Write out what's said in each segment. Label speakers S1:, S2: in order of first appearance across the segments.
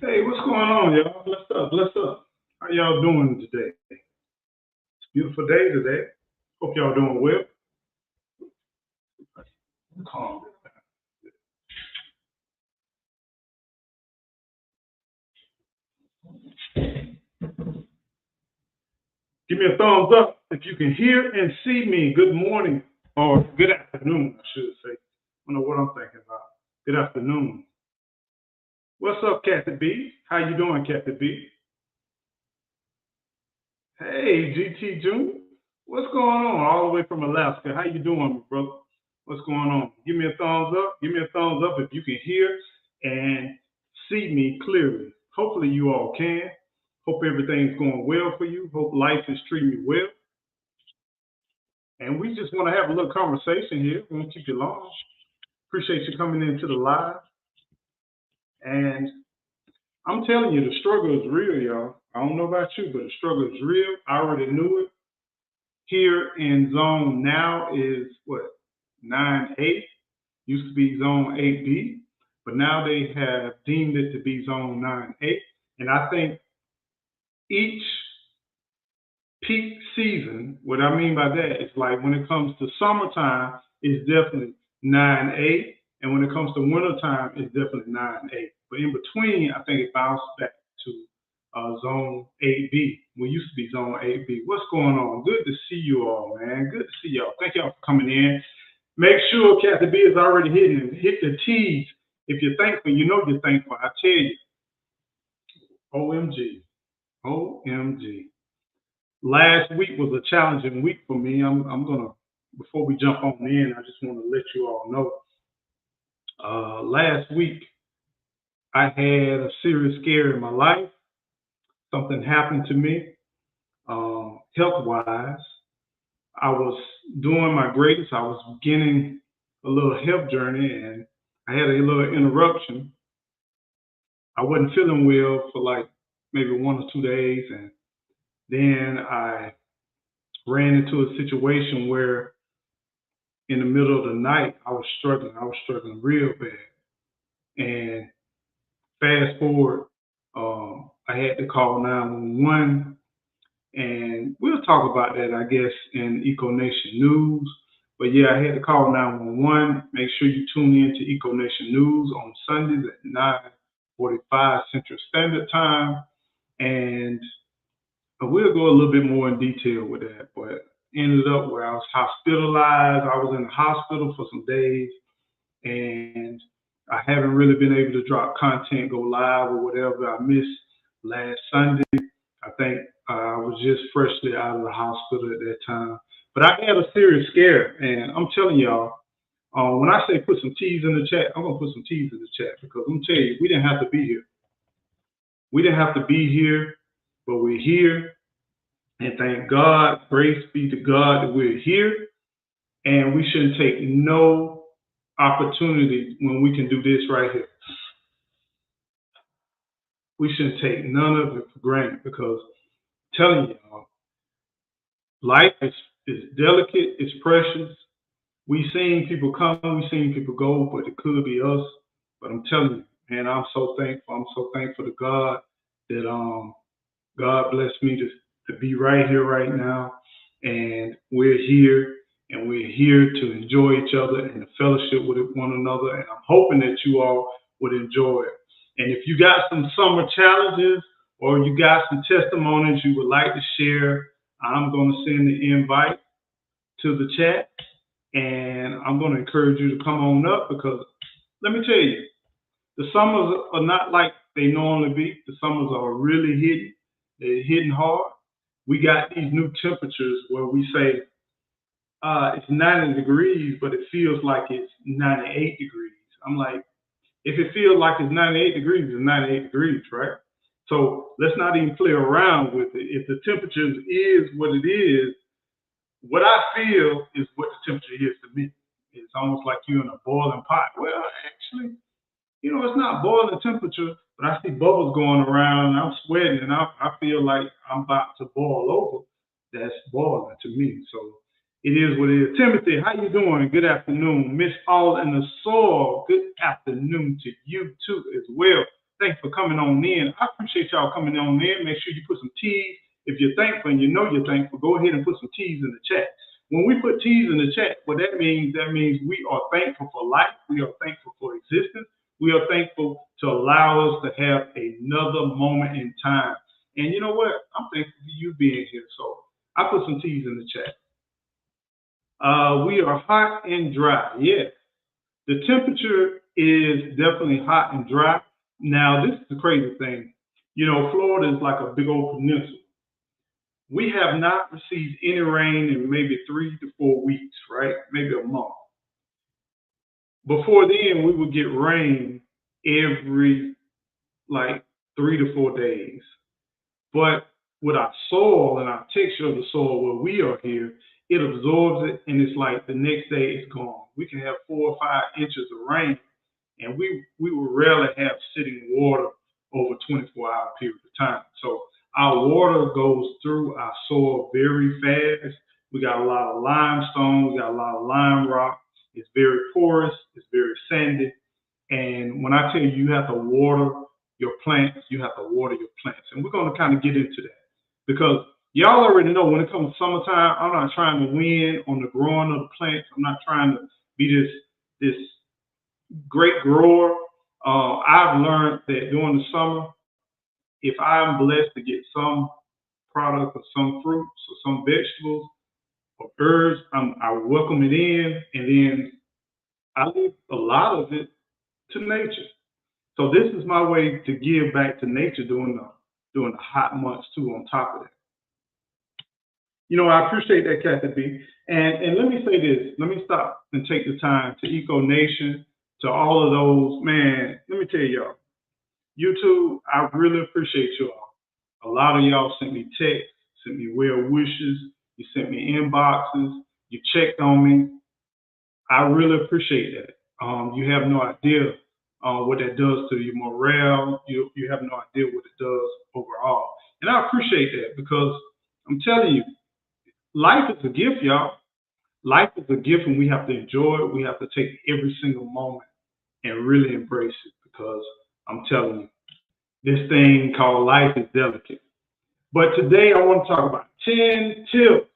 S1: Hey, what's going on, y'all? Bless up, bless up. How y'all doing today? It's a beautiful day today. Hope y'all doing well. Calm. Give me a thumbs up if you can hear and see me. Good morning or good afternoon, I should say. I don't know what I'm thinking about. Good afternoon. What's up, Kathy B? How you doing, Kathy B? Hey, GT Junior. What's going on? All the way from Alaska. How you doing, brother? What's going on? Give me a thumbs up. Give me a thumbs up if you can hear and see me clearly. Hopefully you all can. Hope everything's going well for you. Hope life is treating you well. And we just want to have a little conversation here. We won't keep you long. Appreciate you coming into the live. And I'm telling you, the struggle is real, y'all. I don't know about you, but the struggle is real. I already knew it. Here in zone now is what, 9A, used to be zone 8B, but now they have deemed it to be zone 9A. And I think each peak season, what I mean by that is like when it comes to summertime, it's definitely 9A. And when it comes to wintertime, it's definitely 9A. But in between, I think it bounced back to zone 8B. We used to be zone 8B. What's going on? Good to see you all, man. Good to see y'all. Thank y'all for coming in. Make sure Kathy B is already hitting it. Hit the T's. If you're thankful, you know you're thankful. I tell you, OMG. OMG. Last week was a challenging week for me. I'm gonna before we jump on in, I just want to let you all know. Last week I had a serious scare in my life. Something happened to me, health wise. I was doing my greatest. I was beginning a little health journey, and I had a little interruption. I wasn't feeling well for like maybe 1 or 2 days, and then I ran into a situation where in the middle of the night I was struggling. I was struggling real bad, and fast forward, I had to call 911, and we'll talk about that, I guess, in Eco Nation News. But yeah, I had to call 911. Make sure you tune in to Eco Nation News on Sundays at 9:45 Central Standard Time, and we'll go a little bit more in detail with that. But ended up where I was hospitalized. I was in the hospital for some days, and I haven't really been able to drop content, go live or whatever. I missed last Sunday. I think I was just freshly out of the hospital at that time. But I had a serious scare, and I'm telling y'all, when I say put some T's in the chat, I'm gonna put some T's in the chat because I'm telling you, we didn't have to be here. We didn't have to be here, but we're here, and thank God, praise be to God that we're here, and we shouldn't take no opportunity when we can do this right here. We shouldn't take none of it for granted because I'm telling y'all, life is delicate, it's precious. We've seen people come, we've seen people go, but it could be us. But I'm telling you, man, I'm so thankful. I'm so thankful to God that God blessed me to be right here right now. And we're here and we're here to enjoy each other and to fellowship with one another. And I'm hoping that you all would enjoy it. And if you got some summer challenges or you got some testimonies you would like to share, I'm going to send the invite to the chat, and I'm going to encourage you to come on up because let me tell you, the summers are not like they normally be. The summers are really hitting. They're hitting hard. We got these new temperatures where we say it's 90 degrees, but it feels like it's 98 degrees. I'm like, if it feels like it's 98 degrees, it's 98 degrees, right? So let's not even play around with it. If the temperature is what it is, what I feel is what the temperature is to me. It's almost like you're in a boiling pot. Well, actually, it's not boiling temperature, but I see bubbles going around and I'm sweating and I feel like I'm about to boil over. That's boiling to me. So it is what it is. Timothy, how you doing? Good afternoon. Miss All in the Soil, good afternoon to you too as well. Thanks for coming on in. I appreciate y'all coming on in. Make sure you put some T's. If you're thankful and you know you're thankful, go ahead and put some T's in the chat. When we put T's in the chat, what that means we are thankful for life. We are thankful for existence. We are thankful to allow us to have another moment in time. And you know what? I'm thankful for you being here. So I put some T's in the chat. We are hot and dry. Yes. The temperature is definitely hot and dry. Now, this is the crazy thing. You know, Florida is like a big old peninsula. We have not received any rain in maybe 3 to 4 weeks, right? Maybe a month. Before then, we would get rain every like 3 to 4 days. But with our soil and our texture of the soil where we are here, it absorbs it and it's like the next day it's gone. We can have 4 or 5 inches of rain and we will rarely have sitting water over a 24-hour period of time. So our water goes through our soil very fast. We got a lot of limestone, we got a lot of lime rock. It's very porous, it's very sandy. And when I tell you you have to water your plants, you have to water your plants. And we're going to kind of get into that because y'all already know when it comes to summertime, I'm not trying to win on the growing of the plants. I'm not trying to be this great grower. I've learned that during the summer, if I'm blessed to get some product or some fruits or some vegetables or herbs, I welcome it in, and then I leave a lot of it to nature. So this is my way to give back to nature during the hot months too. On top of that, you know, I appreciate that, Kathy B. And let me say this. Let me stop and take the time to Eco Nation, to all of those, man. Let me tell y'all, YouTube, I really appreciate y'all. A lot of y'all sent me texts, sent me well wishes, you sent me inboxes, you checked on me. I really appreciate that. You have no idea what that does to your morale. You have no idea what it does overall. And I appreciate that because I'm telling you, life is a gift, y'all. Life is a gift and we have to enjoy it. We have to take every single moment and really embrace it because I'm telling you, this thing called life is delicate. But today I want to talk about 10 tips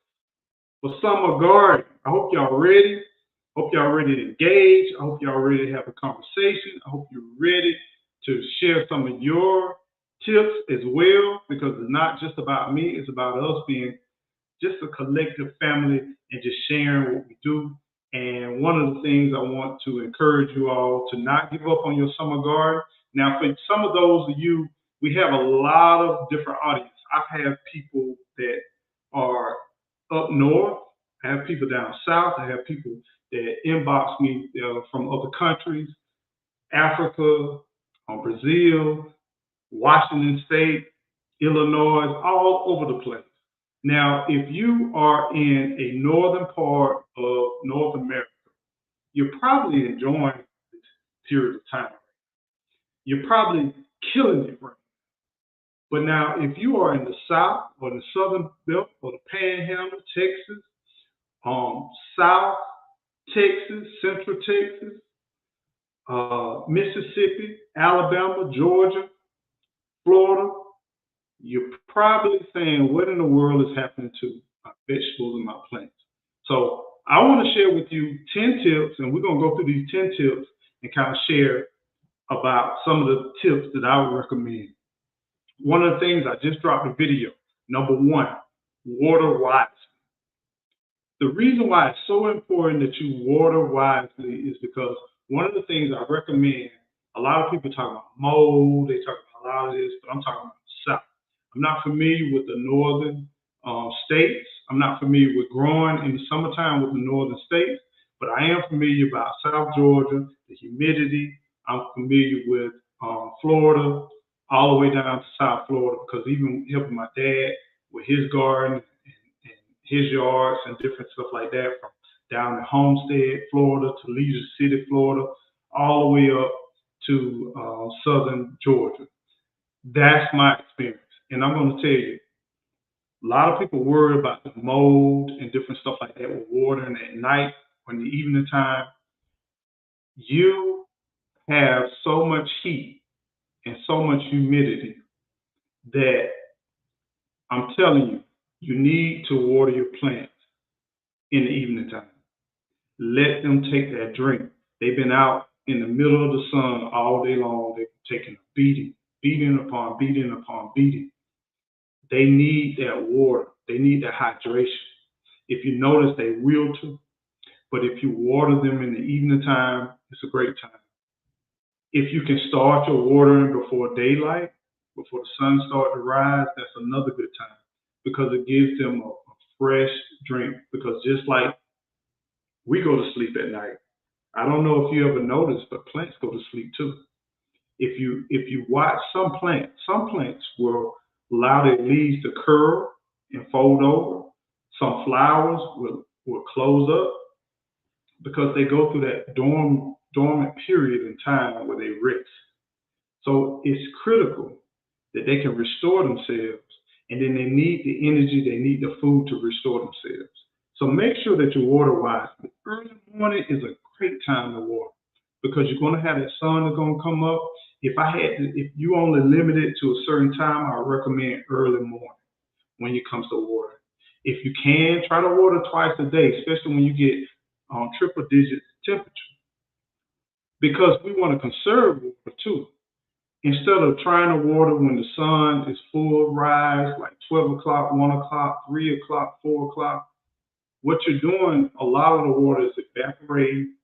S1: for summer gardening. I hope y'all ready. Hope y'all ready to engage. I hope y'all ready to have a conversation. I hope you're ready to share some of your tips as well, because it's not just about me, it's about us being just a collective family and just sharing what we do. And one of the things I want to encourage you all to not give up on your summer garden. Now, for some of those of you, we have a lot of different audience. I have people that are up north. I have people down south. I have people that inbox me from other countries, Africa, Brazil, Washington State, Illinois, all over the place. Now, if you are in a northern part of North America, you're probably enjoying this period of time. You're probably killing it right now. But now, if you are in the South or the Southern Belt or the Panhandle, Texas, South Texas, Central Texas, Mississippi, Alabama, Georgia, Florida, you're probably saying, what in the world is happening to my vegetables and my plants? So I want to share with you 10 tips, and we're going to go through these 10 tips and kind of share about some of the tips that I would recommend. One of the things, I just dropped a video. Number one, water wisely. The reason why it's so important that you water wisely is because one of the things I recommend, a lot of people talk about mold, they talk about a lot of this, but I'm talking about the South. I'm not familiar with the northern states. I'm not familiar with growing in the summertime with the northern states, but I am familiar about South Georgia, the humidity. I'm familiar with Florida, all the way down to South Florida, because even helping my dad with his garden and his yards and different stuff like that, from down in Homestead, Florida, to Leisure City, Florida, all the way up to southern Georgia. That's my experience. And I'm going to tell you, a lot of people worry about the mold and different stuff like that with watering at night or in the evening time. You have so much heat and so much humidity that I'm telling you, you need to water your plants in the evening time. Let them take that drink. They've been out in the middle of the sun all day long. They've taken a beating, beating upon beating upon beating. They need that water. They need that hydration. If you notice, they wilter, but if you water them in the evening time, it's a great time. If you can start your watering before daylight, before the sun starts to rise, that's another good time because it gives them a fresh drink. Because just like we go to sleep at night, I don't know if you ever noticed, but plants go to sleep too. If you watch some plants will allow their leaves to curl and fold over. Some flowers will close up because they go through that dormant period in time where they rest. So it's critical that they can restore themselves, and then they need the energy, they need the food to restore themselves. So make sure that you water wisely. Early morning is a great time to water because you're going to have that sun that's going to come up. If you only limit it to a certain time, I recommend early morning when it comes to water. If you can, try to water twice a day, especially when you get triple digit temperature, because we want to conserve water too. Instead of trying to water when the sun is full rise, like 12 o'clock, 1 o'clock, 3 o'clock, 4 o'clock, what you're doing, a lot of the water is evaporating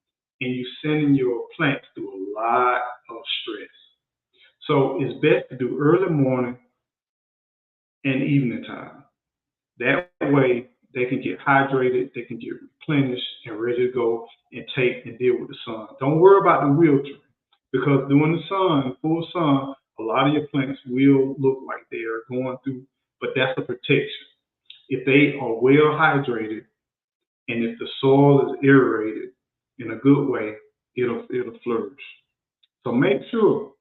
S1: and you're sending your plants through a lot of stress. So it's best to do early morning and evening time. That way they can get hydrated, they can get replenished and ready to go and take and deal with the sun. Don't worry about the wilting because during the sun, full sun, a lot of your plants will look like they are going through, but that's a protection. If they are well hydrated and if the soil is aerated in a good way, it'll flourish. So make sure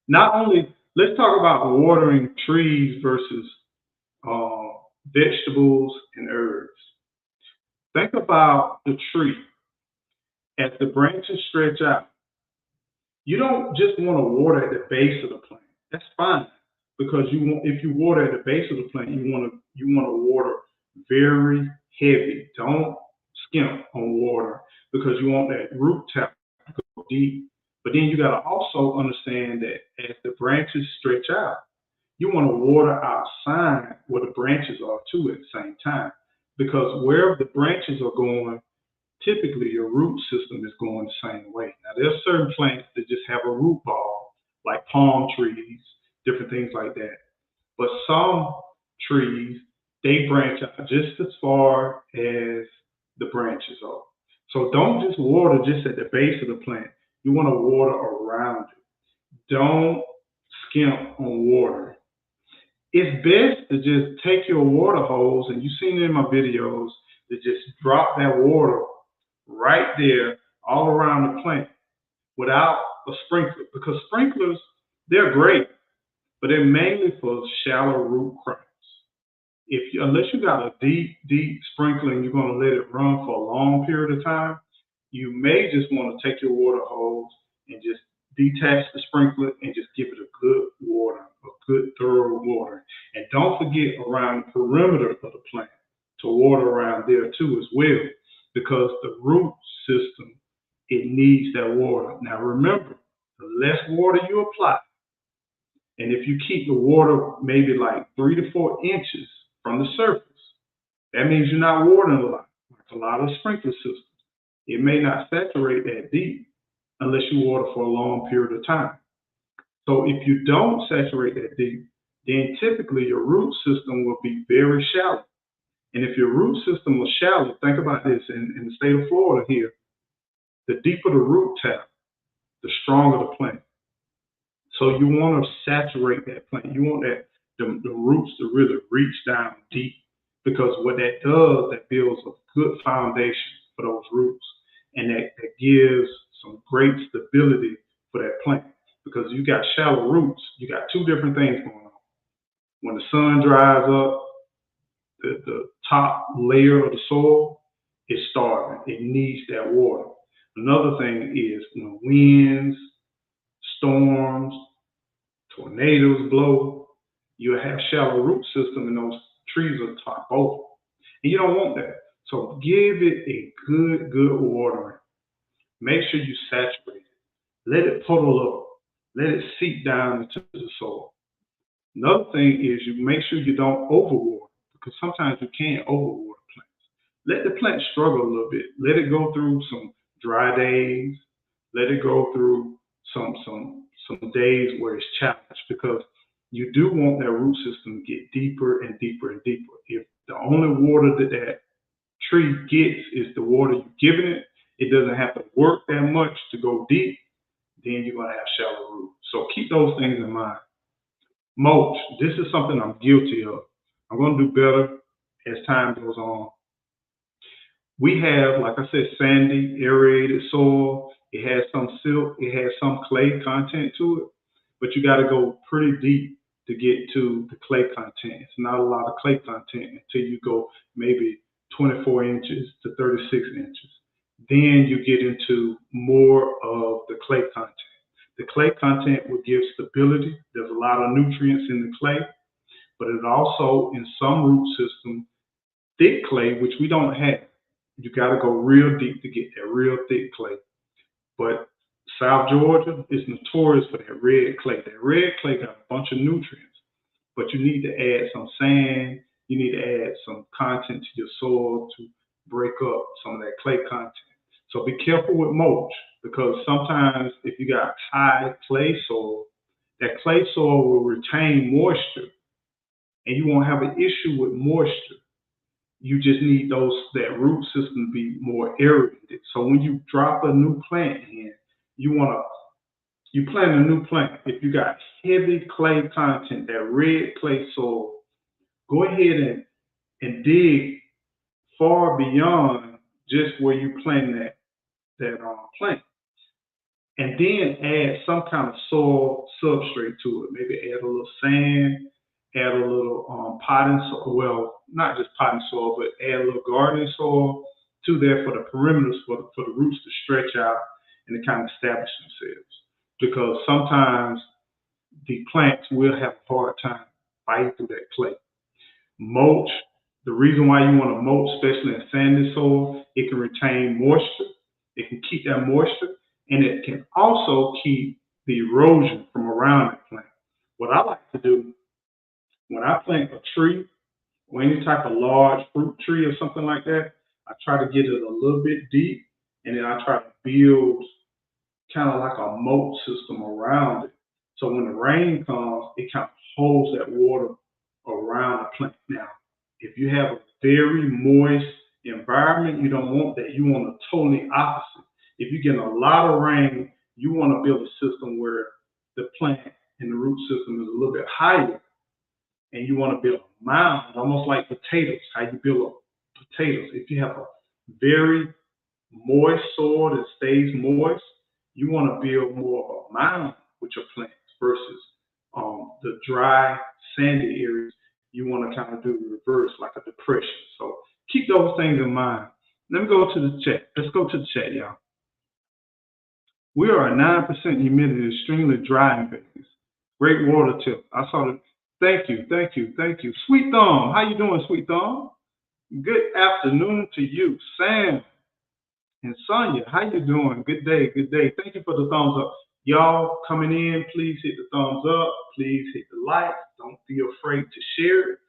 S1: not only let's talk about watering trees versus uh, vegetables and herbs. Think about the tree as the branches stretch out. You don't just want to water at the base of the plant. That's fine because if you water at the base of the plant, you want to water very heavy. Don't skimp on water because you want that root tap to go deep. But then you got to also understand that as the branches stretch out, you want to water outside where the branches are too at the same time. Because wherever the branches are going, typically your root system is going the same way. Now there's certain plants that just have a root ball, like palm trees, different things like that. But some trees, they branch out just as far as the branches are. So don't just water just at the base of the plant. You want to water around it. Don't skimp on water. It's best to just take your water hose, and you've seen it in my videos, to just drop that water right there all around the plant without a sprinkler. Because sprinklers, they're great, but they're mainly for shallow root crops. Unless you got a deep sprinkler and you're going to let it run for a long period of time, you may just want to take your water hose and just detach the sprinkler and just give it a good water, a good thorough water. And don't forget around the perimeter of the plant to water around there too as well, because the root system, it needs that water. Now remember, the less water you apply, and if you keep the water maybe like 3 to 4 inches from the surface, that means you're not watering a lot, like a lot of sprinkler systems. It may not saturate that deep unless you water for a long period of time. So if you don't saturate that deep, then typically your root system will be very shallow. And if your root system was shallow, think about this in the state of Florida here, the deeper the root tap, the stronger the plant. So you want to saturate that plant. You want the roots to really reach down deep, because what that does, that builds a good foundation for those roots, and that gives some great stability for that plant. Because you got shallow roots, you got two different things going on. When the sun dries up, the top layer of the soil is starving. It needs that water. Another thing is when winds, storms, tornadoes blow, you'll have shallow root system and those trees will top over. And you don't want that. So give it a good watering. Make sure you saturate it. Let it puddle up. Let it seep down into the soil. Another thing is you make sure you don't overwater because sometimes you can overwater plants. Let the plant struggle a little bit. Let it go through some dry days. Let it go through some days where it's challenged because you do want that root system to get deeper and deeper and deeper. If the only water that tree gets is the water you're giving it, it doesn't have to work that much to go deep, then you're going to have shallow roots. So keep those things in mind. Mulch, this is something I'm guilty of. I'm going to do better as time goes on. We have, like I said, sandy, aerated soil. It has some silt, it has some clay content to it, but you got to go pretty deep to get to the clay content. It's not a lot of clay content until you go maybe 24 inches to 36 inches. Then you get into more of the clay content. The clay content will give stability. There's a lot of nutrients in the clay, but it also, in some root systems, thick clay, which we don't have. You got to go real deep to get that real thick clay. But South Georgia is notorious for that red clay. That red clay got a bunch of nutrients, but you need to add some sand. You need to add some content to your soil to break up some of that clay content. So be careful with mulch because sometimes if you got high clay soil, that clay soil will retain moisture and you won't have an issue with moisture. You just need that root system to be more aerated. So when you drop a new plant in, you plant a new plant. If you got heavy clay content, that red clay soil, go ahead and dig far beyond just where you plant that plant. And then add some kind of soil substrate to it. Maybe add a little sand, add a little potting soil. Well, not just potting soil, but add a little gardening soil to there for the perimeters for the roots to stretch out and to kind of establish themselves. Because sometimes the plants will have a hard time fighting through that clay. Mulch, the reason why you want to mulch, especially in sandy soil, it can retain moisture. It can keep that moisture, and it can also keep the erosion from around the plant. What I like to do when I plant a tree or any type of large fruit tree or something like that, I try to get it a little bit deep, and then I try to build kind of like a moat system around it. So when the rain comes, it kind of holds that water around the plant. Now, if you have a very moist environment, you don't want that. You want a totally opposite. If you get a lot of rain, you want to build a system where the plant and the root system is a little bit higher, and you want to build a mound, almost like potatoes, how you build potatoes. If you have a very moist soil that stays moist, you want to build more of a mound with your plants versus the dry, sandy areas. You want to kind of do the reverse, like a depression. So keep those things in mind. Let me go to the chat. Let's go to the chat, y'all. We are at 9% humidity, extremely dry in Vegas. Great water tip. I saw the. Thank you. Sweet Thumb, how you doing, Sweet Thumb? Good afternoon to you, Sam and Sonia. How you doing? Good day. Thank you for the thumbs up. Y'all coming in, please hit the thumbs up. Please hit the like. Don't be afraid to share it.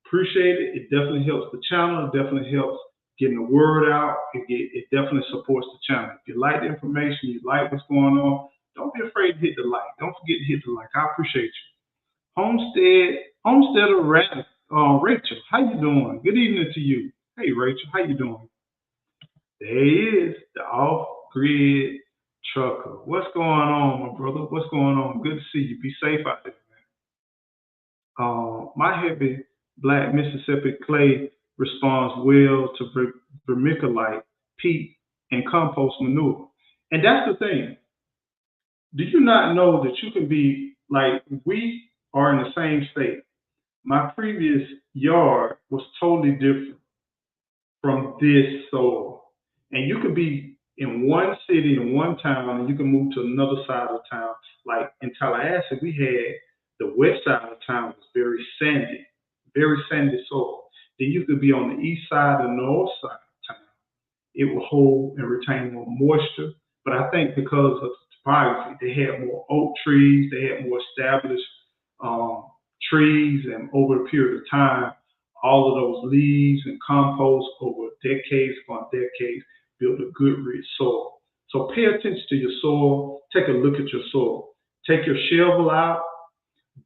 S1: Appreciate it. It definitely helps the channel. It definitely helps getting the word out. It definitely supports the channel. If you like the information, you like what's going on, don't be afraid to hit the like. Don't forget to hit the like. I appreciate you. Homesteader Rachel, how you doing? Good evening to you. Hey Rachel, how you doing? There he is, the off-grid trucker. What's going on, my brother? What's going on? Good to see you. Be safe out there, man. My heavy black Mississippi clay responds well to vermiculite, peat, and compost manure. And that's the thing. Do you not know that you can be like, we are in the same state. My previous yard was totally different from this soil. And you could be in one city, in one town, and you can move to another side of town. Like in Tallahassee, we had The west side of town was very sandy soil. Then you could be on the east side and north side of town. It will hold and retain more moisture. But I think because of the topography, they had more oak trees, they had more established um, trees, and over a period of time, all of those leaves and compost over decades upon decades built a good, rich soil. So pay attention to your soil. Take a look at your soil. Take your shovel out,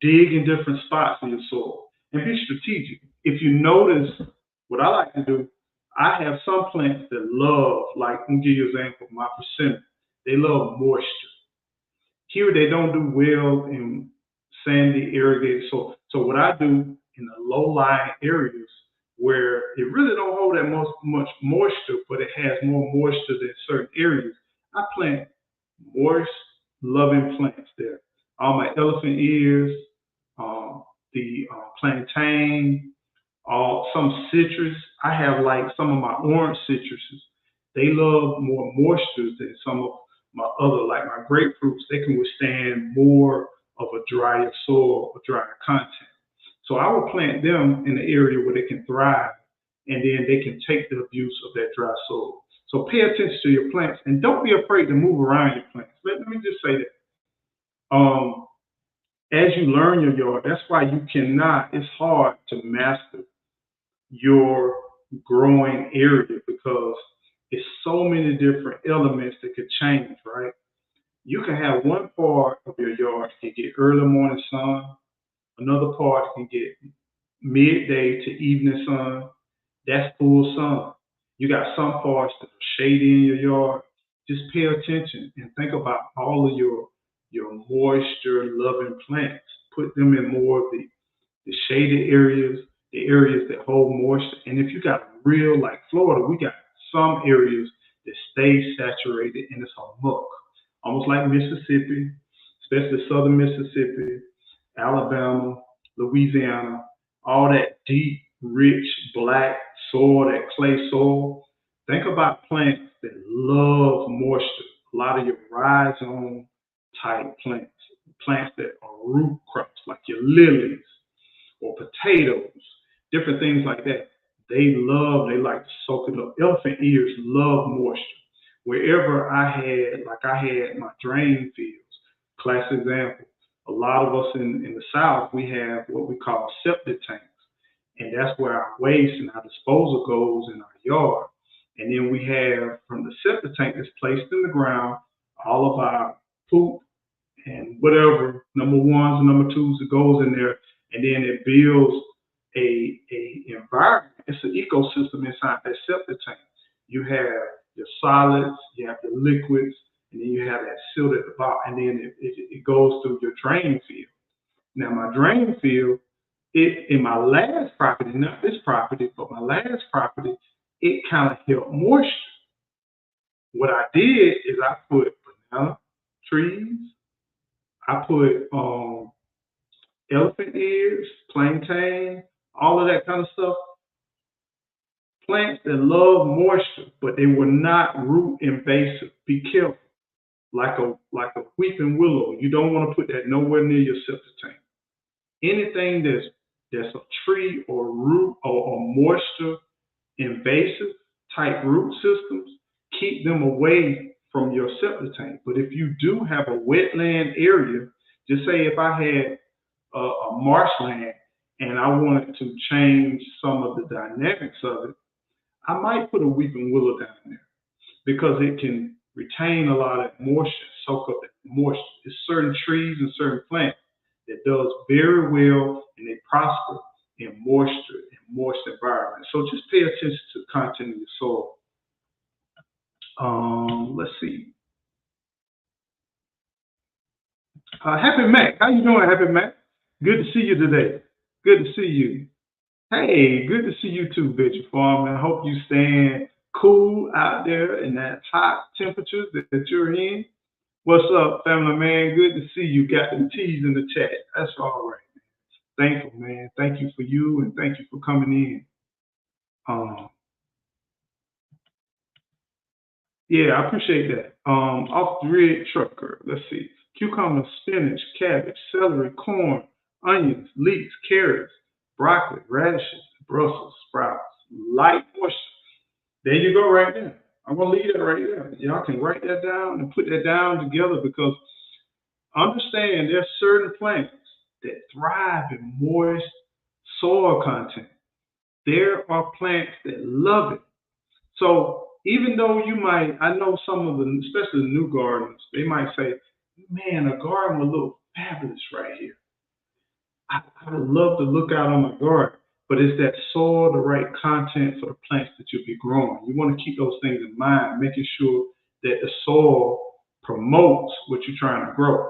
S1: dig in different spots in your soil, and be strategic. If you notice, what I like to do, I have some plants that love, like, let me give you an example, my persimmon. They love moisture. Here they don't do well in sandy, irrigated soil. So what I do in the low-lying areas where it really don't hold that much moisture, but it has more moisture than certain areas, I plant moist, loving plants there. All my elephant ears, the plantain, some citrus. I have like some of my orange citruses. They love more moisture than some of my other, like my grapefruits. They can withstand more of a drier soil or drier content. So I will plant them in the area where they can thrive, and then they can take the abuse of that dry soil. So pay attention to your plants, and don't be afraid to move around your plants. Let me just say that. Um, as you learn your yard, that's why you cannot. It's hard to master your growing area because it's so many different elements that could change, right? You can have one part of your yard that can get early morning sun, another part can get midday to evening sun. That's full sun. You got some parts that are shady in your yard. Just pay attention and think about all of your moisture loving plants. Put them in more of the shaded areas, the areas that hold moisture. And if you got real, like Florida, we got some areas that stay saturated and it's a muck, almost like Mississippi, especially southern Mississippi, Alabama, Louisiana, all that deep, rich, black soil, that clay soil. Think about plants that love moisture. A lot of your rhizome type plants, plants that are root crops, like your lilies, or potatoes, different things like that. They like to soak it up. Elephant ears love moisture. Wherever I had my drain fields, classic example. A lot of us in the South, we have what we call septic tanks. And that's where our waste and our disposal goes in our yard. And then we have from the septic tank that's placed in the ground, all of our poop and whatever number ones and number twos that goes in there, and then it builds a environment. It's an ecosystem inside that septic tank. You have your solids, you have your liquids, and then you have that silt at the bottom, and then it goes through your drain field. Now my drain field, it in my last property, not this property, but my last property, it kind of held moisture. What I did is I put banana trees, I put elephant ears, plantain, all of that kind of stuff. Plants that love moisture, but they were not root invasive. Be careful. Like a weeping willow. You don't want to put that nowhere near your septic tank. Anything that's a tree or root or moisture invasive type root systems, keep them away from your septic tank. But if you do have a wetland area, just say if I had a marshland and I wanted to change some of the dynamics of it, I might put a weeping willow down there because it can retain a lot of moisture, soak up that moisture. There's certain trees and certain plants that does very well and they prosper in moisture and moist environments. So just pay attention to the content of your soil. Let's see. Happy Mac, how you doing, Happy Mac? Good to see you today. Good to see you. Hey, good to see you too, Victor Farm. I hope you staying cool out there in that hot temperatures that you're in. What's up, family man? Good to see you. Got them T's in the chat. That's all right. Thankful, man. Thank you for you and thank you for coming in. Um, yeah, I appreciate that. Off the rig trucker. Let's see. Cucumber, spinach, cabbage, celery, corn, onions, leeks, carrots, broccoli, radishes, Brussels sprouts, light moisture. There you go, right there. I'm gonna leave that right there. Y'all can write that down and put that down together because understand there's certain plants that thrive in moist soil content. There are plants that love it. So even though you might, I know some of the, especially the new gardeners, they might say, "Man, a garden would look fabulous right here. I would love to look out on my garden." But it's that soil, the right content for the plants that you'll be growing. You want to keep those things in mind, making sure that the soil promotes what you're trying to grow.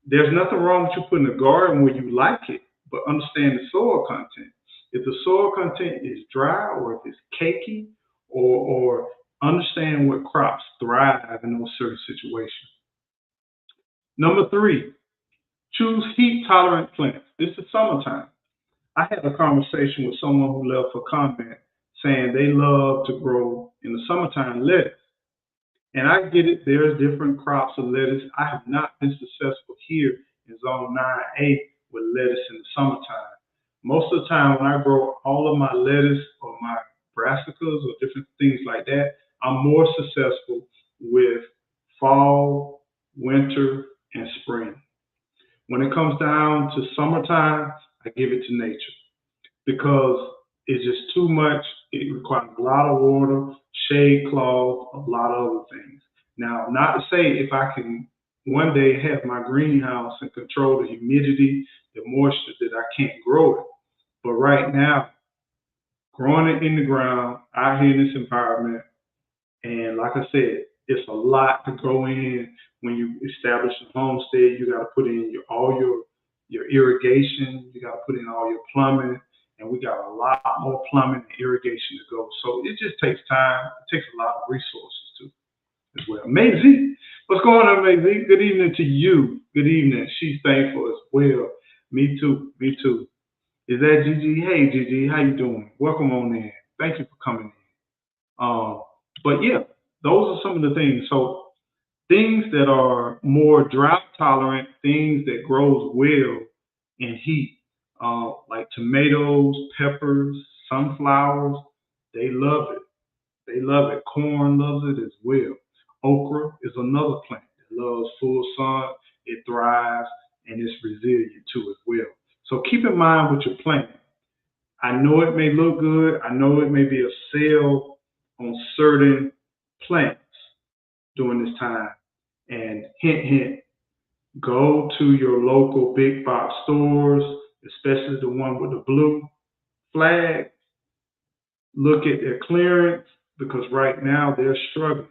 S1: There's nothing wrong with you putting a garden where you like it, but understand the soil content. If the soil content is dry or if it's cakey, or understand what crops thrive in those certain situations. Number three, choose heat tolerant plants. This is summertime. I had a conversation with someone who left a comment saying they love to grow in the summertime lettuce. And I get it, there's different crops of lettuce. I have not been successful here in Zone 9A with lettuce in the summertime. Most of the time, when I grow all of my lettuce or my brassicas or different things like that, I'm more successful with fall, winter, and spring. When it comes down to summertime, I give it to nature because it's just too much. It requires a lot of water, shade cloth, a lot of other things. Now, not to say if I can one day have my greenhouse and control the humidity, the moisture, that I can't grow it. But right now, growing it in the ground out here in this environment, and like I said, it's a lot to go in when you establish a homestead. You got to put in all your irrigation. You got to put in all your plumbing, and we got a lot more plumbing and irrigation to go. So it just takes time. It takes a lot of resources too as well. Maisie, what's going on, Maisie? Good evening to you. Good evening. She's thankful as well. Me too. Me too. Is that Gigi? Hey, Gigi, how you doing? Welcome on in. Thank you for coming in. But yeah, those are some of the things. So things that are more drought tolerant, things that grows well in heat, like tomatoes, peppers, sunflowers, they love it. They love it. Corn loves it as well. Okra is another plant that loves full sun. It thrives and it's resilient too as well. So keep in mind what you're planting. I know it may look good. I know it may be a sale on certain plants during this time. And hint, hint, go to your local big box stores, especially the one with the blue flag. Look at their clearance because right now they're struggling.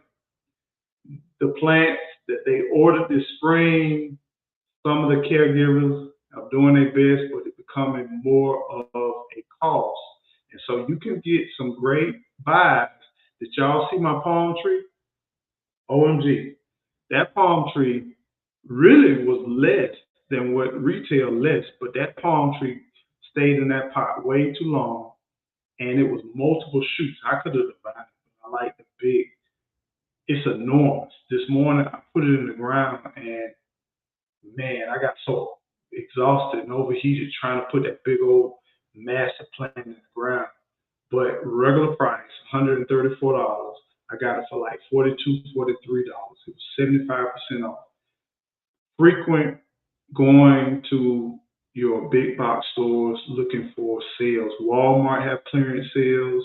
S1: The plants that they ordered this spring, some of the caregivers are doing their best, but it's becoming more of a cost. And so you can get some great buys. Did y'all see my palm tree? OMG. That palm tree really was less than what retail less, but that palm tree stayed in that pot way too long and it was multiple shoots. I could have divided it. I like the big. It's enormous. This morning I put it in the ground and man, I got so exhausted and overheated trying to put that big old massive plant in the ground. But regular price, $134. I got it for like $42, $43. It was 75% off. Frequent going to your big box stores looking for sales. Walmart have clearance sales.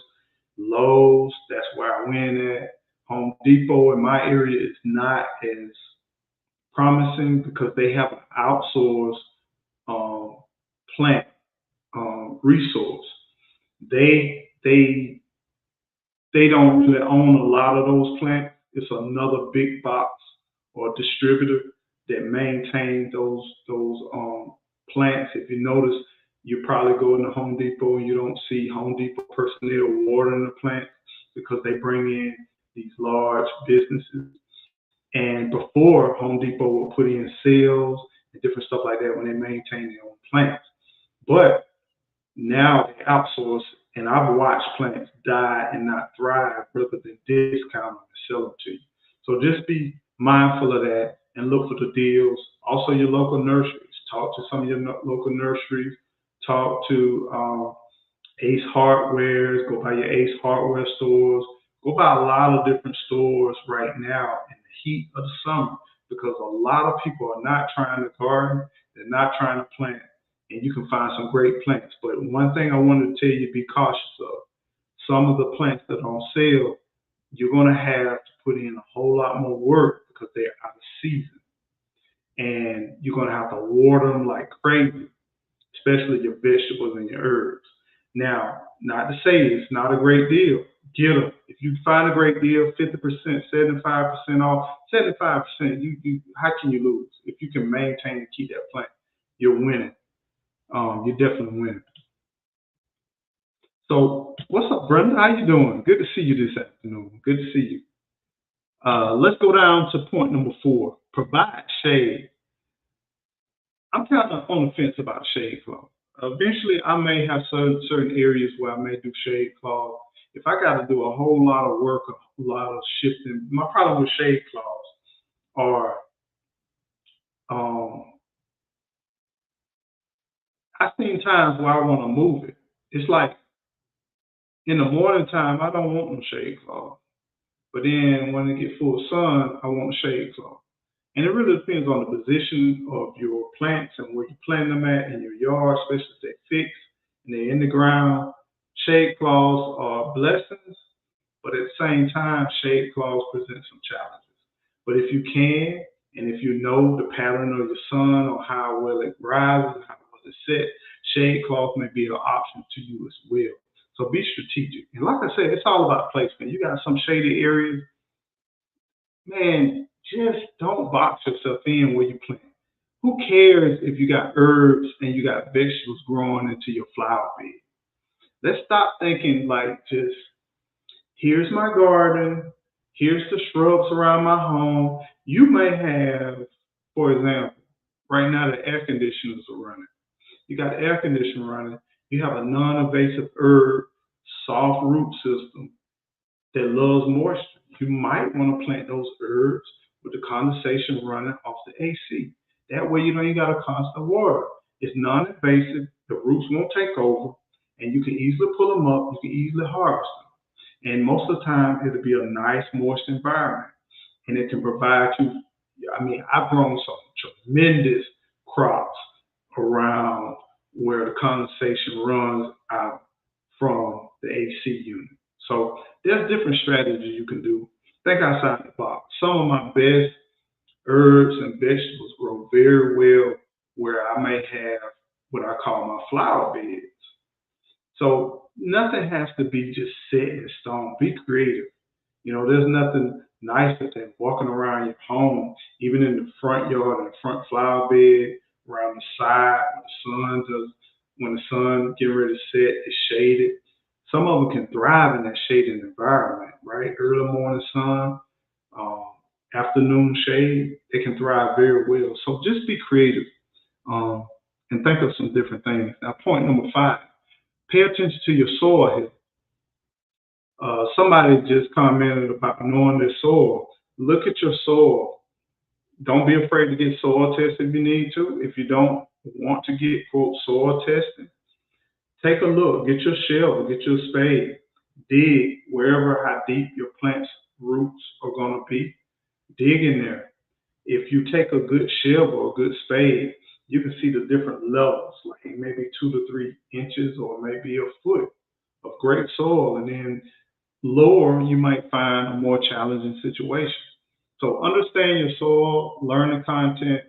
S1: Lowe's, that's where I win at. Home Depot in my area is not as promising because they have an outsourced um, plant resource. They they don't really own a lot of those plants. It's another big box or distributor that maintains those plants. If you notice, you probably go into Home Depot and you don't see Home Depot personnel watering the plants because they bring in these large businesses. And before Home Depot would put in sales and different stuff like that when they maintain their own plants. But now they outsource, and I've watched plants die and not thrive rather than discount them and sell them to you. So just be mindful of that and look for the deals. Also, your local nurseries Talk to some of your local nurseries. Talk to Ace Hardwares. Go by your Ace Hardware stores. Go by a lot of different stores right now in the heat of the summer because a lot of people are not trying to garden. They're not trying to plant, and you can find some great plants. But one thing I wanted to tell you, be cautious of. Some of the plants that are on sale, you're going to have to put in a whole lot more work because they're out of season. And you're going to have to water them like crazy, especially your vegetables and your herbs. Now, not to say it's not a great deal. Get them. If you find a great deal, 50%, 75% off, 75%, how can you lose? If you can maintain and keep that plant, you're winning. You're definitely winning. So, what's up, Brenda? How you doing? Good to see you this afternoon. Good to see you. Let's go down to point number 4. Provide shade. I'm kind of on the fence about shade cloth. Eventually, I may have certain areas where I may do shade cloth. If I got to do a whole lot of work, a lot of shifting, my problem with shade cloths are um, I've seen times where I want to move it. It's like in the morning time, I don't want no shade cloth. But then when it get full sun, I want shade cloth. And it really depends on the position of your plants and where you plant them at in your yard, especially if they're fixed and they're in the ground. Shade cloths are blessings, but at the same time, shade cloths present some challenges. But if you can, and if you know the pattern of the sun or how well it rises, how well it sets, shade cloth may be an option to you as well. So be strategic. And like I said, it's all about placement. You got some shady areas, man, just don't box yourself in where you plant. Who cares if you got herbs and you got vegetables growing into your flower bed? Let's stop thinking like just here's my garden, here's the shrubs around my home. You may have, for example, right now the air conditioners are running. You got the air conditioner running. You have a non-invasive herb, soft root system that loves moisture. You might want to plant those herbs with the condensation running off the AC. That way you know you got a constant water. It's non-invasive, the roots won't take over, and you can easily pull them up, you can easily harvest them. And most of the time it'll be a nice moist environment. And it can provide you, I mean, I've grown some tremendous crops around where the condensation runs out from the AC unit. So there's different strategies you can do. Think outside the box. Some of my best herbs and vegetables grow very well where I may have what I call my flower beds. So nothing has to be just set in stone. Be creative. You know, there's nothing nicer than walking around your home, even in the front yard, in the front flower bed, around the side when the sun get ready to set, it's shaded. Some of them can thrive in that shaded environment, right? Early morning sun, um, afternoon shade, they can thrive very well. So just be creative um, and think of some different things. Now, point number 5, pay attention to your soil health. Somebody just commented about knowing their soil. Look at your soil. Don't be afraid to get soil tested if you need to. If you don't want to get quote soil tested, take a look. Get your shovel, get your spade, dig wherever how deep your plant's roots are going to be. Dig in there. If you take a good shovel, a good spade, you can see the different levels, like maybe 2 to 3 inches or maybe a foot of great soil, and then lower, you might find a more challenging situation. So understand your soil, learn the content,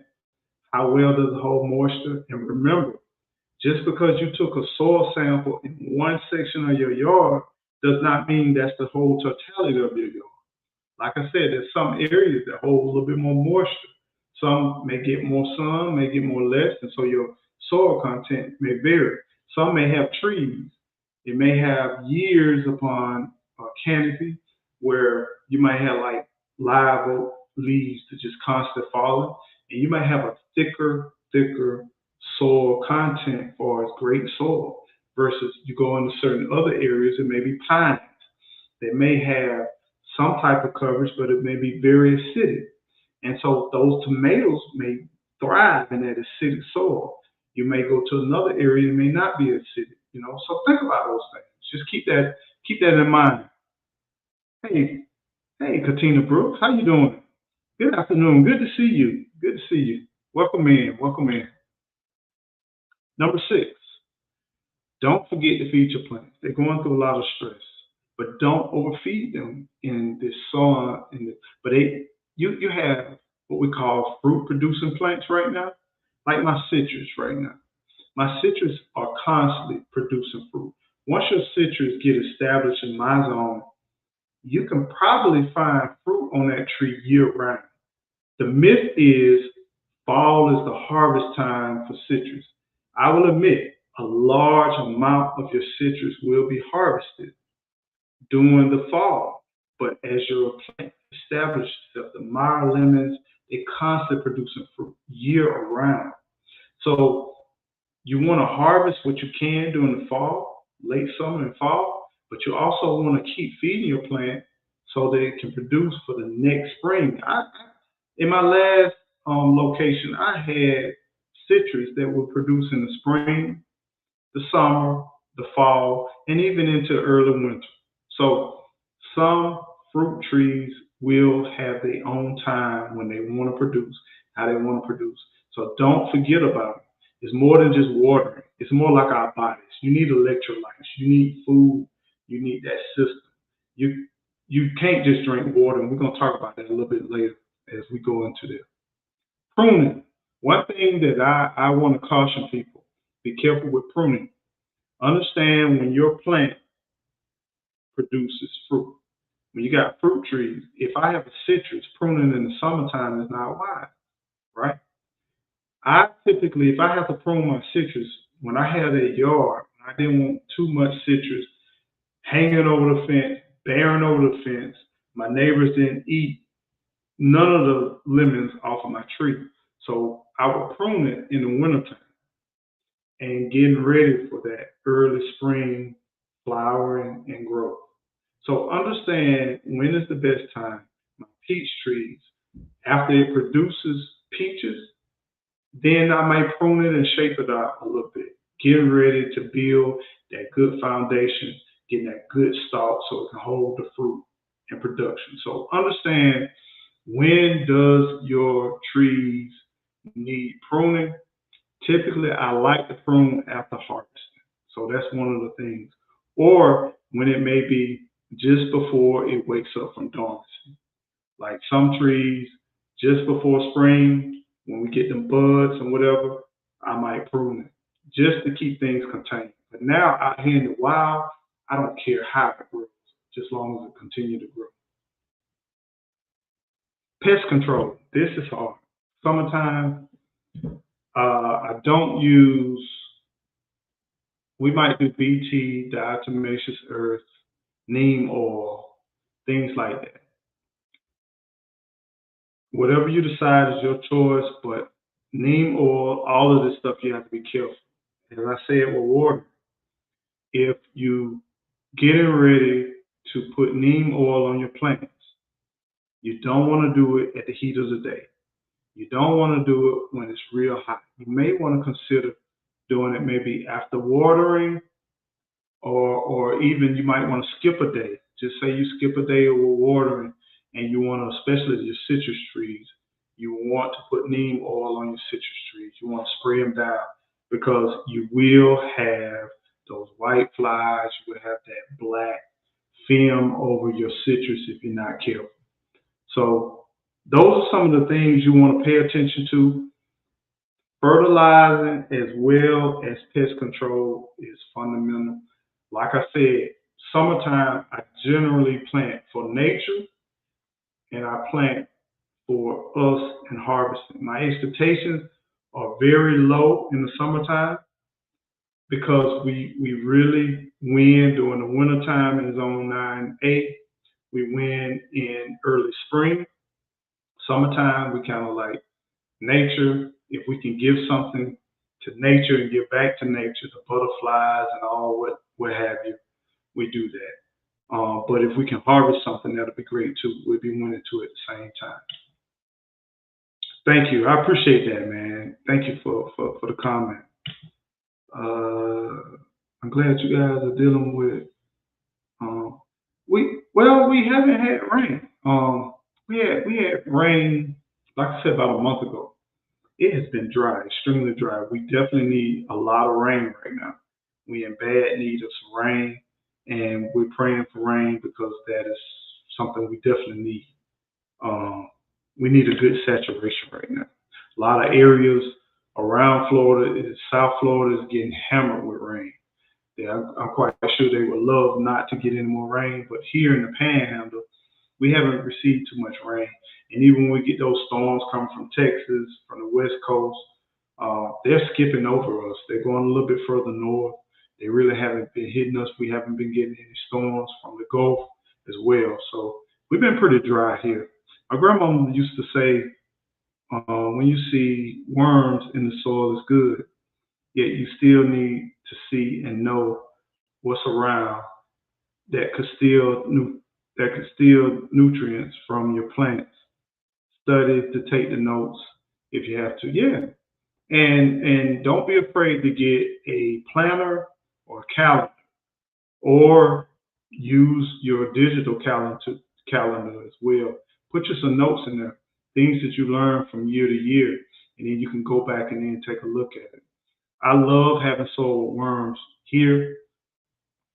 S1: how well does it hold moisture, and remember, just because you took a soil sample in one section of your yard does not mean that's the whole totality of your yard. Like I said, there's some areas that hold a little bit more moisture. Some may get more sun, may get more less, and so your soil content may vary. Some may have trees. It may have years upon a canopy where you might have like live oak leaves that just constantly falling, and you might have a thicker soil content for its great soil versus you go into certain other areas, it may be pines. They may have some type of coverage, but it may be very acidic. And so those tomatoes may thrive in that acidic soil. You may go to another area that may not be acidic, you know. So think about those things. Just keep that in mind. Hey, hey, Katina Brooks, how you doing? Good afternoon. Good to see you. Good to see you. Welcome in. Welcome in. Number six, don't forget to feed your plants. They're going through a lot of stress, but don't overfeed them in this sun. But you have what we call fruit producing plants right now, like my citrus right now. My citrus are constantly producing fruit. Once your citrus get established in my zone, you can probably find fruit on that tree year round. The myth is fall is the harvest time for citrus. I will admit a large amount of your citrus will be harvested during the fall, but as your plant establishes itself, the Meyer lemons, they constantly producing fruit year around. So you want to harvest what you can during the fall, late summer and fall, but you also want to keep feeding your plant so that it can produce for the next spring. In my last location, I had citrus that would produce in the spring, the summer, the fall, and even into early winter. So some fruit trees will have their own time when they want to produce, how they want to produce. So don't forget about it. It's more than just watering. It's more like our bodies. You need electrolytes. You need food. You need that system. You you can't just drink water, and we're going to talk about that a little bit later as we go into this. Pruning. One thing that I want to caution people: be careful with pruning. Understand when your plant produces fruit. When you got fruit trees, if I have a citrus, pruning in the summertime is not wise, right? I typically, if I have to prune my citrus, when I had a yard, I didn't want too much citrus hanging over the fence, bearing over the fence. My neighbors didn't eat none of the lemons off of my tree. So I would prune it in the wintertime and getting ready for that early spring flowering and growth. So understand when is the best time. My peach trees, after it produces peaches, then I might prune it and shape it out a little bit, getting ready to build that good foundation, getting that good stalk so it can hold the fruit and production. So understand when does your trees need pruning. Typically, I like to prune after harvest. So that's one of the things. Or when it may be just before it wakes up from dormancy. Like some trees, just before spring, when we get them buds and whatever, I might prune it just to keep things contained. But now out here in the wild, I don't care how it grows, just as long as it continues to grow. Pest control. This is hard. Summertime, I don't use, we might do BT, diatomaceous earth, neem oil, things like that. Whatever you decide is your choice, but neem oil, all of this stuff, you have to be careful. As I said with water, if you getting ready to put neem oil on your plants, you don't want to do it at the heat of the day. You don't want to do it when it's real hot. You may want to consider doing it maybe after watering, or even you might want to skip a day. Just say you skip a day over watering and you want to, especially your citrus trees, you want to put neem oil on your citrus trees. You want to spray them down because you will have those white flies. You will have that black film over your citrus if you're not careful. So those are some of the things you want to pay attention to. Fertilizing as well as pest control is fundamental. Like I said, summertime, I generally plant for nature and I plant for us and harvesting. My expectations are very low in the summertime because we really win during the wintertime in zone 9A. We win in early spring. Summertime, we kind of like nature. If we can give something to nature and give back to nature, the butterflies and all what have you, we do that. But if we can harvest something, that'll be great too. We'll be winning too at the same time. Thank you. I appreciate that, man. Thank you for the comment. I'm glad you guys are dealing with. Um, we haven't had rain. We had rain, like I said, about a month ago. It has been dry, extremely dry. We definitely need a lot of rain right now. We in bad need of some rain, and we're praying for rain because that is something we definitely need. Um, we need a good saturation right now. A lot of areas around Florida, South Florida, is getting hammered with rain. Yeah, I'm quite sure they would love not to get any more rain, but here in the Panhandle, we haven't received too much rain. And even when we get those storms coming from Texas, from the West Coast, they're skipping over us. They're going a little bit further north. They really haven't been hitting us. We haven't been getting any storms from the Gulf as well. So we've been pretty dry here. My grandmama used to say, when you see worms in the soil, it's good. Yet you still need to see and know what's around that could steal nutrients from your plants. Study to take the notes if you have to. Yeah, and don't be afraid to get a planner or calendar, or use your digital calendar as well. Put you some notes in there, things that you learn from year to year, and then you can go back and then take a look at it. I love having soil worms here.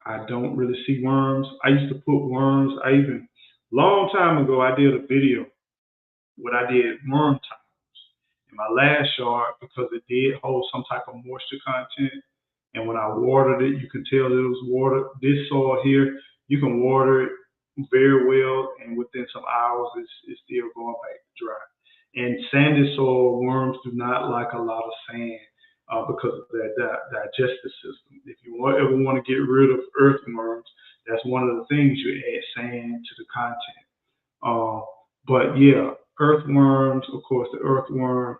S1: I don't really see worms. I used to put worms. I even long time ago I did a video what I did worm time in my last yard because it did hold some type of moisture content. And when I watered it, you can tell it was water. This soil here, you can water it very well, and within some hours, it's still going back to dry. And sandy soil worms do not like a lot of sand because of their digestive system. If you ever want to get rid of earthworms, that's one of the things you add sand to the content. Uh, but yeah, earthworms, of course, the earthworm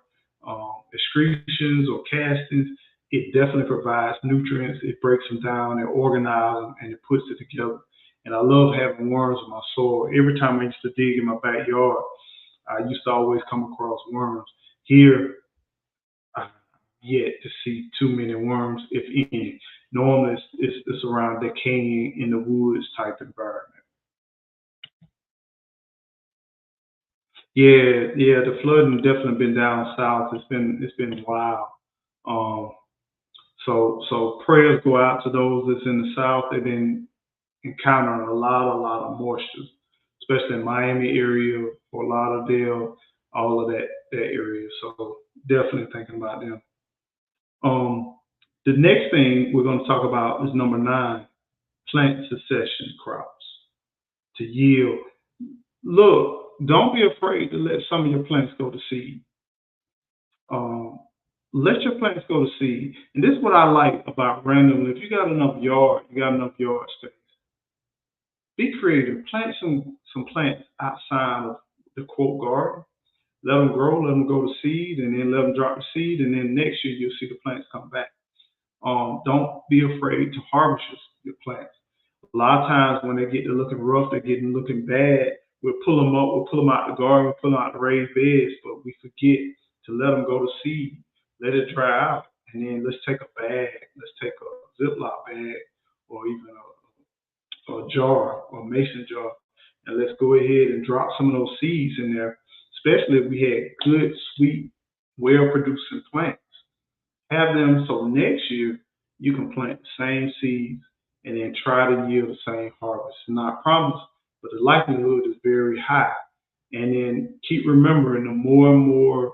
S1: excretions or castings, it definitely provides nutrients. It breaks them down, it organizes them, and it puts it together. And I love having worms in my soil. Every time I used to dig in my backyard, I used to always come across worms. Here, I've yet to see too many worms, if any. Normally, it's around decaying in the woods type environment. Yeah, yeah, the flooding definitely been down south. It's been wild. Um, so prayers go out to those that's in the south. They've been encountering a lot of moisture, especially in Miami area, Fort Lauderdale, all of that area. So definitely thinking about them. Um, the next thing we're going to talk about is number 9, plant succession crops to yield. Look, don't be afraid to let some of your plants go to seed. Um, let your plants go to seed. And this is what I like about randomly. If you got enough yard, you got enough yard space. Be creative. Plant some plants outside of the quote garden. Let them grow. Let them go to seed, and then let them drop the seed, and then next year you'll see the plants come back. Don't be afraid to harvest your plants. A lot of times when they get to looking rough, they're getting looking bad. We'll pull them up, we'll pull them out the garden, we'll pull them out the raised beds, but we forget to let them go to seed, let it dry out, and then let's take a bag, let's take a Ziploc bag, or even a jar or a mason jar, and let's go ahead and drop some of those seeds in there, especially if we had good, sweet, well producing plants. Have them so next year you can plant the same seeds and then try to yield the same harvest. Not promise, but the likelihood is very high. And then keep remembering the more and more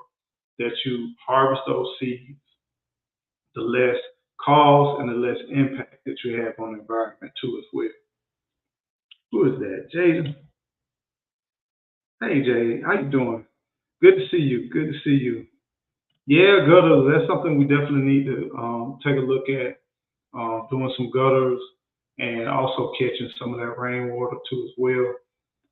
S1: that you harvest those seeds, the less cost and the less impact that you have on the environment too as well. Who is that? Jaden. Hey Jay, how you doing? Good to see you. Good to see you. Yeah, gutters. That's something we definitely need to take a look at. Doing some gutters and also catching some of that rainwater too as well.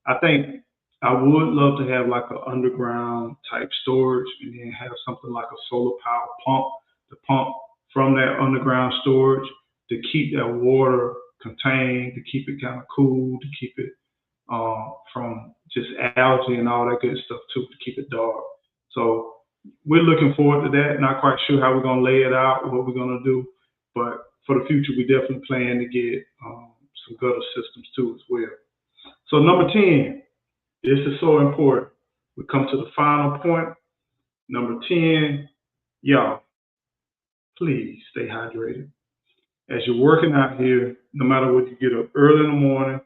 S1: I think I would love to have like an underground type storage and then have something like a solar power pump to pump from that underground storage to keep that water contained, to keep it kind of cool, to keep it from just algae and all that good stuff too, to keep it dark. So we're looking forward to that. Not quite sure how we're going to lay it out, what we're going to do, but for the future, we definitely plan to get some gutter systems too as well. So number 10, this is so important. We come to the final point. Number 10, y'all, please stay hydrated. As you're working out here, no matter whether you get up early in the morning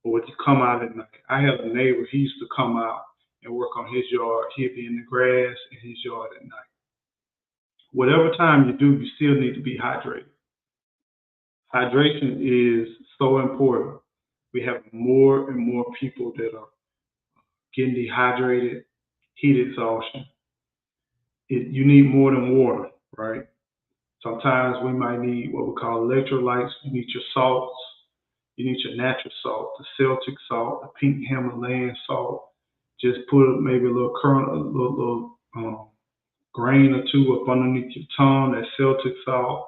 S1: or whether you come out at night. I had a neighbor, he used to come out and work on his yard. He'd be in the grass in his yard at night. Whatever time you do, you still need to be hydrated. Hydration is so important. We have more and more people that are getting dehydrated, heat exhaustion. You need more than water, right? Sometimes we might need what we call electrolytes. You need your salts. You need your natural salt, the Celtic salt, the pink Himalayan salt. Just put maybe a little kernel, a little grain or two up underneath your tongue, that Celtic salt.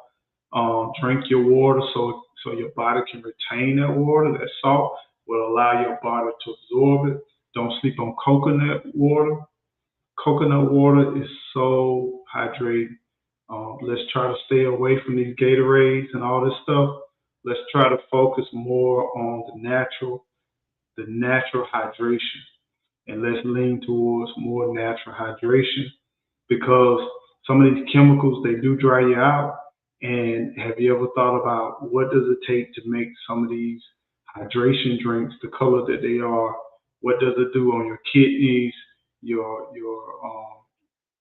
S1: Drink your water so your body can retain that water. That salt will allow your body to absorb it. Don't sleep on coconut water. Coconut water is so hydrating. Let's try to stay away from these Gatorades and all this stuff. Let's try to focus more on the natural hydration, and let's lean towards more natural hydration because some of these chemicals they do dry you out. And have you ever thought about what does it take to make some of these hydration drinks the color that they are? What does it do on your kidneys, your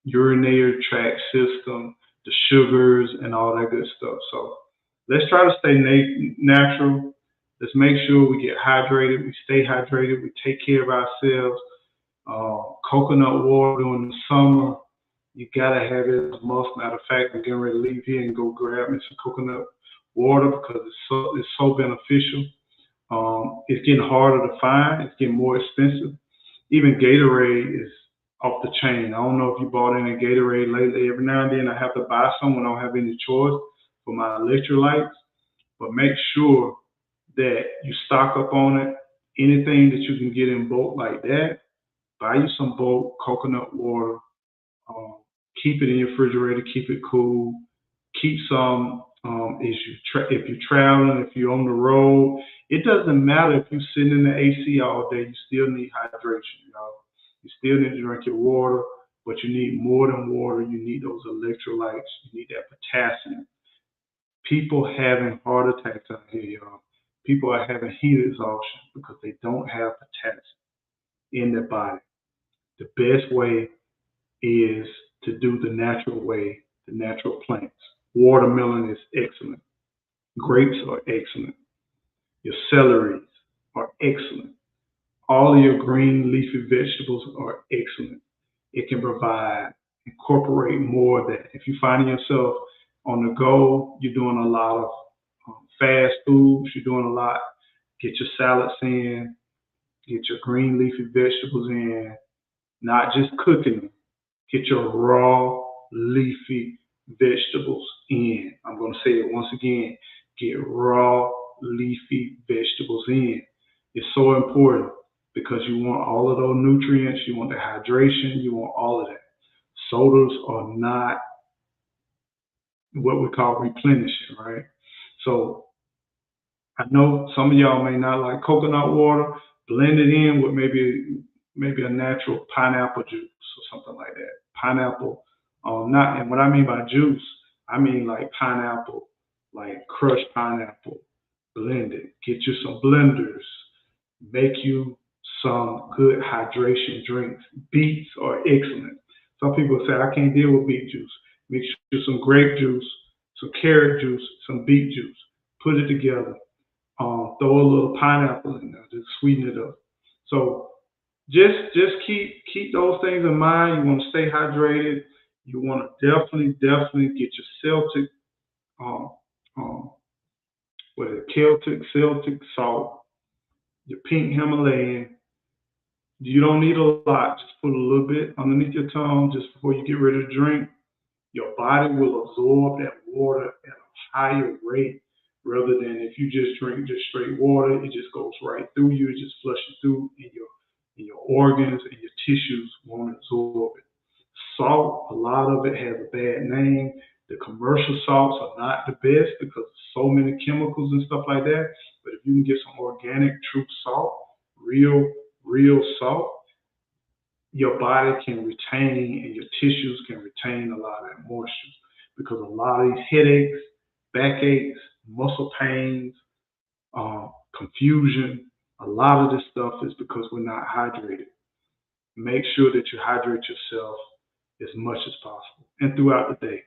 S1: urinary tract system, the sugars, and all that good stuff? So let's try to stay natural. Let's make sure we get hydrated, we stay hydrated, we take care of ourselves. Coconut water during the summer, you gotta have it as a must. Matter of fact, I'm getting ready to leave here and go grab me some coconut water because it's so beneficial. It's getting harder to find. It's getting more expensive. Even Gatorade is off the chain. I don't know if you bought any Gatorade lately. Every now and then I have to buy some when I don't have any choice for my electrolytes. But make sure that you stock up on it. Anything that you can get in bulk like that, buy you some bulk coconut water. Um, Keep it in your refrigerator. Keep it cool. Keep some. If you're traveling, if you're on the road, it doesn't matter if you're sitting in the AC all day. You still need hydration, y'all. You still need to drink your water, but you need more than water. You need those electrolytes. You need that potassium. People having heart attacks out here, y'all. People are having heat exhaustion because they don't have potassium in their body. The best way is to do the natural way, the natural plants. Watermelon is excellent. Grapes are excellent. Your celeries are excellent. All of your green leafy vegetables are excellent. It can incorporate more of that. If you find yourself on the go, you're doing a lot of fast foods, you're doing a lot, get your salads in, get your green leafy vegetables in, not just cooking them. Get your raw leafy vegetables in. I'm going to say it once again. Get raw leafy vegetables in. It's so important because you want all of those nutrients, you want the hydration, you want all of that. Sodas are not what we call replenishing, right? So I know some of y'all may not like coconut water. Blend it in with maybe a natural pineapple juice or something like that. Pineapple, not and what I mean by juice, I mean like pineapple, like crushed pineapple, blend it. Get you some blenders. Make you some good hydration drinks. Beets are excellent. Some people say I can't deal with beet juice. Mix you some grape juice, some carrot juice, some beet juice. Put it together. Throw a little pineapple in there to sweeten it up. So just keep those things in mind. You want to stay hydrated. You want to definitely get your Celtic um, um, what is it, Celtic salt, your pink Himalayan. You don't need a lot. Just put a little bit underneath your tongue just before you get ready to drink. Your body will absorb that water at a higher rate rather than if you just drink just straight water, it just goes right through you, it just flushes through and your organs and your tissues won't absorb it. salt, a lot of it has a bad name. The commercial salts are not the best because so many chemicals and stuff like that. But if you can get some organic, true salt, real salt, your body can retain and your tissues can retain a lot of that moisture because a lot of these headaches, backaches, muscle pains, confusion, a lot of this stuff is because we're not hydrated. Make sure that you hydrate yourself as much as possible and throughout the day.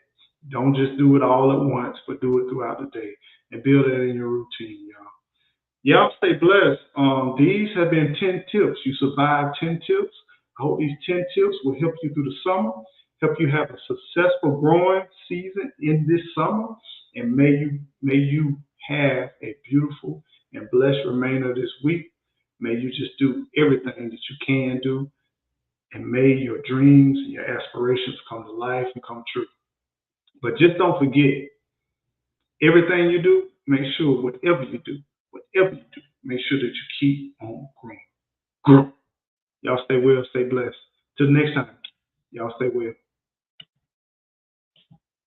S1: Don't just do it all at once, but do it throughout the day and build that in your routine, y'all. Y'all stay blessed. These have been 10 tips. You survived 10 tips. I hope these 10 tips will help you through the summer, help you have a successful growing season in this summer, and may you have a beautiful and blessed remainder of this week. May you just do everything that you can do, and may your dreams and your aspirations come to life and come true. But just don't forget, everything you do, make sure whatever you do, make sure that you keep on growing. Grow. Y'all stay well, stay blessed. Till next time, y'all stay well.